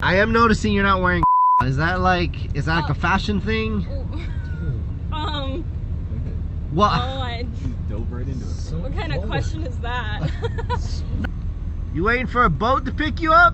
I am noticing you're not wearing. Is that like a fashion thing? What? Dove right into it. What kind of question is that? You waiting for a boat to pick you up?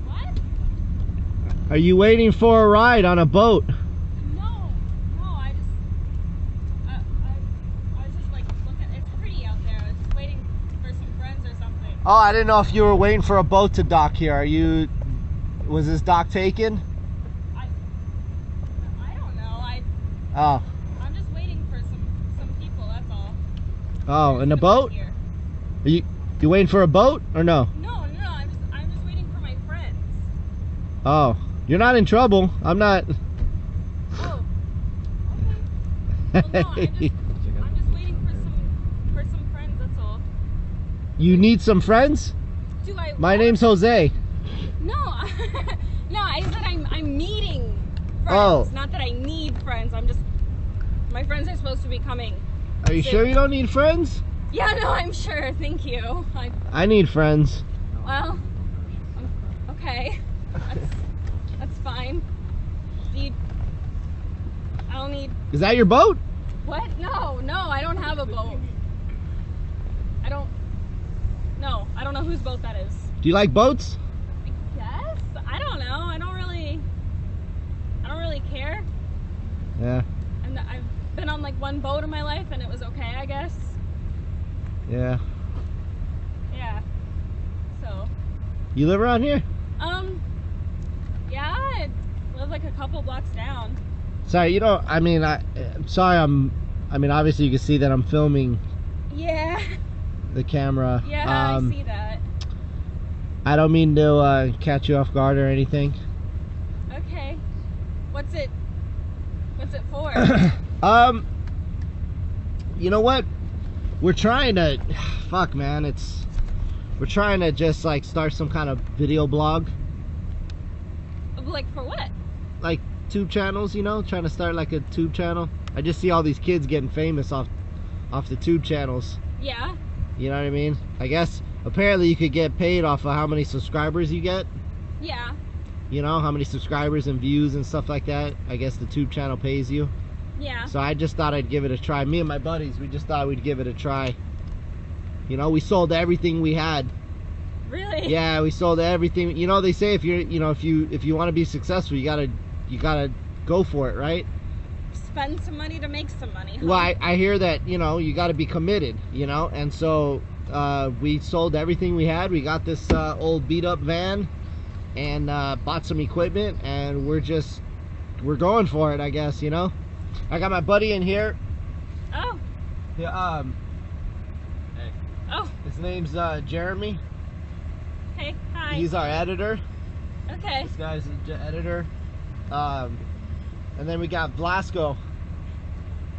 What? Are you waiting for a ride on a boat? No, I was just like looking. It's pretty out there. I was just waiting for some friends or something. Oh, I didn't know if you were waiting for a boat to dock here. Are you? Was this dock taken? I don't know. Oh. I'm just waiting for some people. That's all. Oh, in the boat? Here. Are you waiting for a boat or no? No. I'm just waiting for my friends. Oh, you're not in trouble. I'm not. Oh. Okay. Well, no, I'm just waiting for some friends. That's all. You need some friends? Do I? My name's Jose. No, no. I said I'm meeting friends. Oh. Not that I need friends. My friends are supposed to be coming. Are you sure you don't need friends? Yeah, no, I'm sure. Thank you. I need friends. Well, okay. That's fine. I don't need. Is that your boat? What? No, I don't have a boat. I don't know whose boat that is. Do you like boats? I guess. I don't know. I don't really care. Yeah. And I've been on like one boat in my life and it was okay, I guess. Yeah. Yeah. So. You live around here? Yeah, I live like a couple blocks down. Sorry, I'm sorry. I mean, obviously you can see that I'm filming Yeah. the camera. Yeah, I see that. I don't mean to catch you off guard or anything. Okay. What's it for? You know what? We're trying to, fuck man, we're trying to just like start some kind of video blog. Like for what? Like tube channels, trying to start like a tube channel. I just see all these kids getting famous off the tube channels. Yeah. You know what I mean? I guess apparently you could get paid off of how many subscribers you get. Yeah. You know, how many subscribers and views and stuff like that. I guess the tube channel pays you. Yeah. So I just thought I'd give it a try. Me and my buddies, we just thought we'd give it a try. You know, we sold everything we had. Really? Yeah, we sold everything. You know, they say if you want to be successful, you gotta go for it, right? Spend some money to make some money. Huh? Well, I hear that, you got to be committed, and so we sold everything we had. We got this old beat up van and bought some equipment, and we're going for it, I guess. I got my buddy in here. Oh. Yeah. Hey. Oh. His name's Jeremy. Hey. Hi. He's our editor. Okay. This guy's the editor. And then we got Blasco.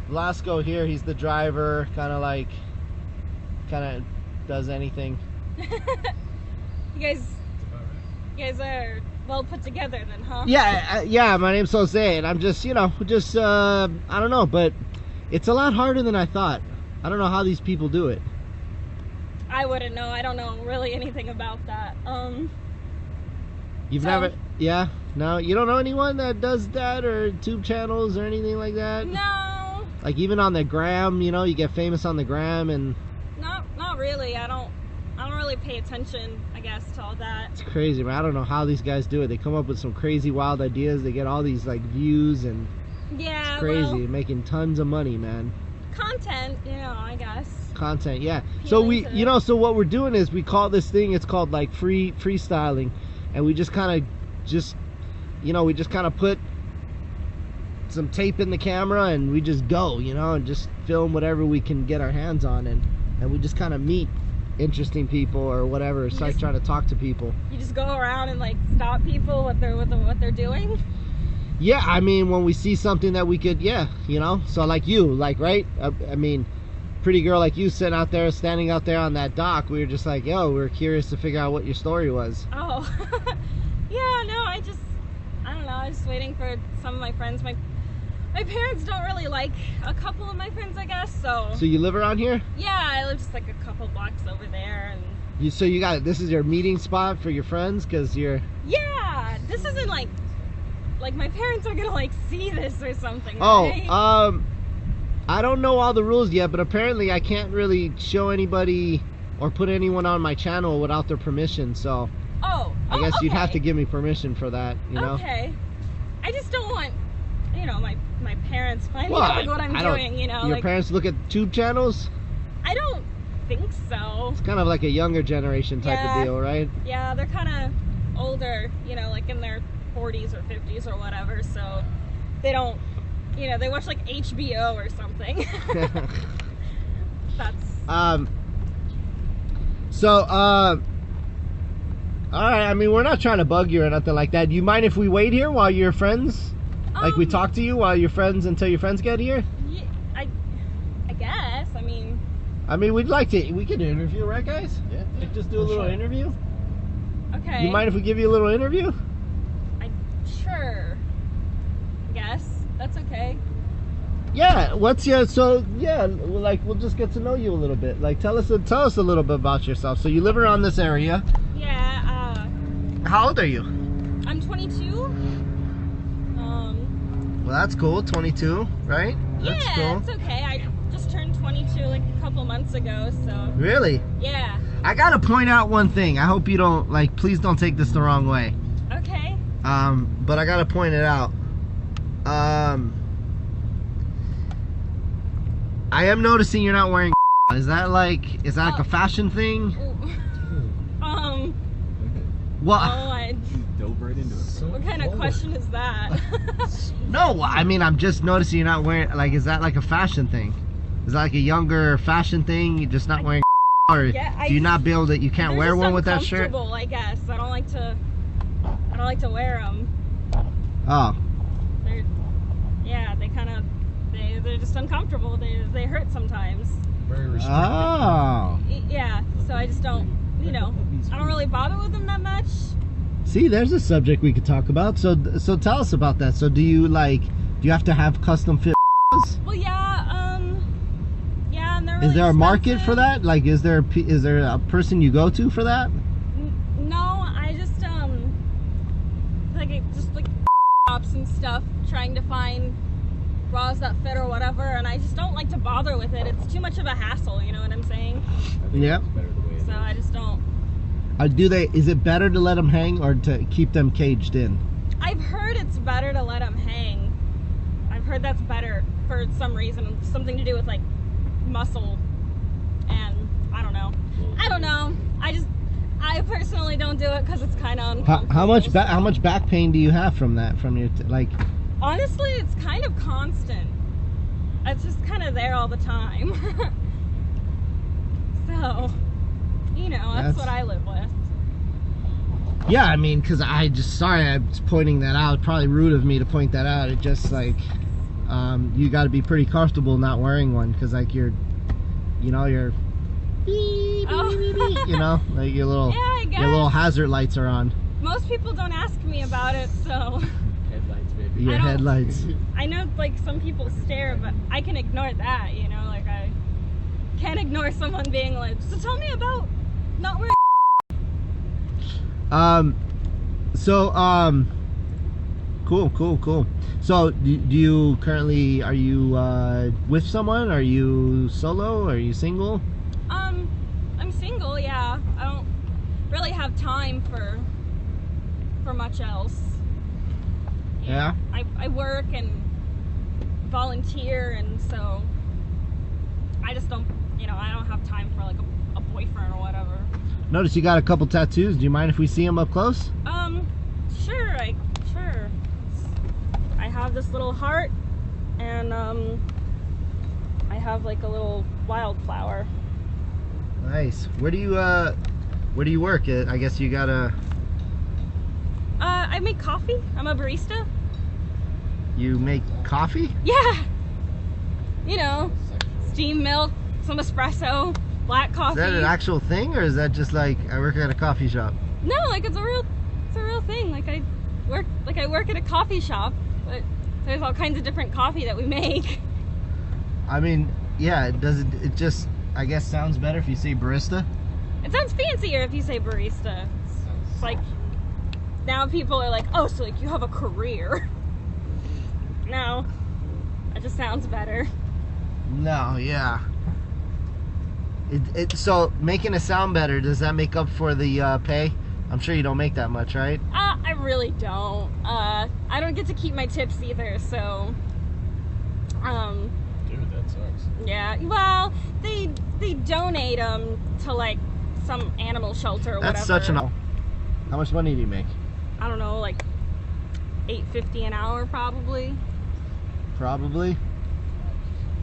Blasco here, he's the driver, kind of does anything. You guys are well put together then, huh? Yeah, my name's Jose, and I'm just, I don't know, but it's a lot harder than I thought. I don't know how these people do it. I wouldn't know. I don't know really anything about that. You've never, yeah? No, you don't know anyone that does that, or tube channels or anything like that? No. Like even on the gram, you get famous on the gram, and not really. I don't really pay attention, I guess, to all that. It's crazy, man. I don't know how these guys do it. They come up with some crazy wild ideas. They get all these like views, and yeah, it's crazy. Well, Making tons of money, man. Content, I guess. Content, yeah. So so what we're doing is we call this thing, it's called like freestyling, and we just kind of put some tape in the camera and we just go, and just film whatever we can get our hands on, and we just kind of meet interesting people or whatever, start trying to talk to people. You just go around and like stop people what they're doing? Yeah, I mean, when we see something that we could, so like you, like, right? I mean, pretty girl like you standing out there on that dock, we were just like, yo, we were curious to figure out what your story was. Oh. Yeah, no, I don't know, I was just waiting for some of my friends. My parents don't really like a couple of my friends, I guess, so. So you live around here? Yeah, I live just like a couple blocks over there, and So you got this is your meeting spot for your friends because you're. Yeah, this isn't like my parents are gonna like see this or something. Oh, right? I don't know all the rules yet, but apparently I can't really show anybody or put anyone on my channel without their permission. So I guess you'd have to give me permission for that, you know. Okay. I just don't want, my parents finding Well, out what I'm I don't- doing. Your like parents look at tube channels. I don't think so. It's kind of like a younger generation type Yeah. of deal, right? Yeah, they're kind of older, like in their 40s or 50s or whatever. So they don't, they watch like HBO or something. That's. So, all right. I mean, we're not trying to bug you or nothing like that. You mind if we wait here while your friends, like we talk to you while your friends until your friends get here? Yeah, I guess. I mean, we'd like to. We could interview, right, guys? Yeah. Like, just do a little interview. Okay. You mind if we give you a little interview? Sure. I guess that's okay. Yeah. What's your we'll just get to know you a little bit. Like, tell us a little bit about yourself. So you live around this area. Yeah. How old are you? I'm 22. Well, that's cool. 22, right? That's Yeah, cool. it's okay. I just turned 22 like a couple months ago, so Really? yeah. I gotta point out one thing. I hope you don't please don't take this the wrong way. Okay. But I gotta point it out. I am noticing you're not wearing. Is that like a fashion thing? What? You dove right into it. What kind of question is that? No, I mean I'm just noticing you're not wearing. Like, is that like a fashion thing? Is that like a younger fashion thing? You're just not wearing, or Yeah, do you not build it? You can't They're wear just one with that shirt. uncomfortable, I guess. I don't like to wear them. Oh, They're just uncomfortable. They hurt sometimes. Very restricted. oh. Yeah, so I just don't, I don't really bother with them that much. See, there's a subject we could talk about. So tell us about that. So do you have to have custom fit? Well, yeah, and they're really Is there a market expensive. for that? Like, is there a person you go to for that? No, I just like shops and stuff, trying to find bras that fit or whatever, and I just don't like to bother with it. It's too much of a hassle, you know what I'm saying? I think Yeah. it's better the way it So is. I just don't. Is it better to let them hang or to keep them caged in? I've heard it's better to let them hang. I've heard that's better for some reason, something to do with like muscle, and I don't know. I personally don't do it because it's kind of uncomfortable. How much back pain do you have from that? From your Honestly, it's kind of constant. It's just kind of there all the time. So, that's what I live with. Yeah, I mean, because I'm pointing that out. Probably rude of me to point that out. It just you got to be pretty comfortable not wearing one because like you're beep, Oh. beep, beep, beep, like your little Yeah, I guess. your little hazard lights are on. Most people don't ask me about it, so Headlights, baby. Your I don't- headlights. I know like some people stare, but I can ignore that, like I can't ignore someone being like, so tell me about not wearing. Cool. So do you currently, are you with someone? Are you solo? Are you single? I'm single, yeah. I don't really have time for much else. Yeah? I work and volunteer, and so I just don't, I don't have time for like a boyfriend or whatever. Notice you got a couple tattoos. Do you mind if we see them up close? Sure. I have this little heart, and I have like a little wildflower. Nice. Where do you work? I guess you gotta. I make coffee. I'm a barista. You make coffee? Yeah. Steamed milk, some espresso, black coffee. Is that an actual thing, or is that just like I work at a coffee shop? No, like it's a real thing. Like I work at a coffee shop, but there's all kinds of different coffee that we make. I mean, yeah. It just I guess sounds better if you say barista. It sounds fancier if you say barista. It's like, now people are like, oh, so like you have a career. No, that just sounds better. No, yeah. So making it sound better, does that make up for the pay? I'm sure you don't make that much, right? I really don't. I don't get to keep my tips either, so. Dude, that sucks. Yeah. Well, they donate them to like some animal shelter or whatever. That's such an. How much money do you make? I don't know, like $8.50 an hour, probably. Probably.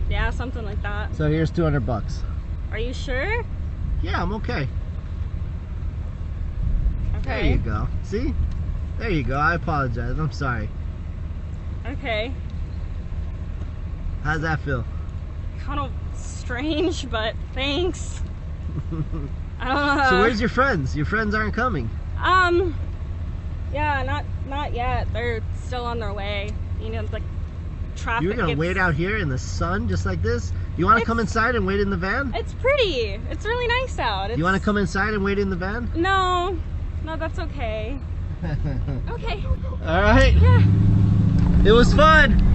Yeah, something like that. So here's $200. Are you sure? Yeah, I'm okay. Okay. There you go. See? There you go. I apologize. I'm sorry. Okay. How's that feel? Kind of strange, but thanks. I don't know. So where's your friends? Your friends aren't coming. Yeah, not yet. They're still on their way. You know, like traffic. You're gonna wait out here in the sun just like this? You want to come inside and wait in the van? It's pretty. It's really nice out. You want to come inside and wait in the van? No, that's okay. Okay. All right. Yeah. It was fun.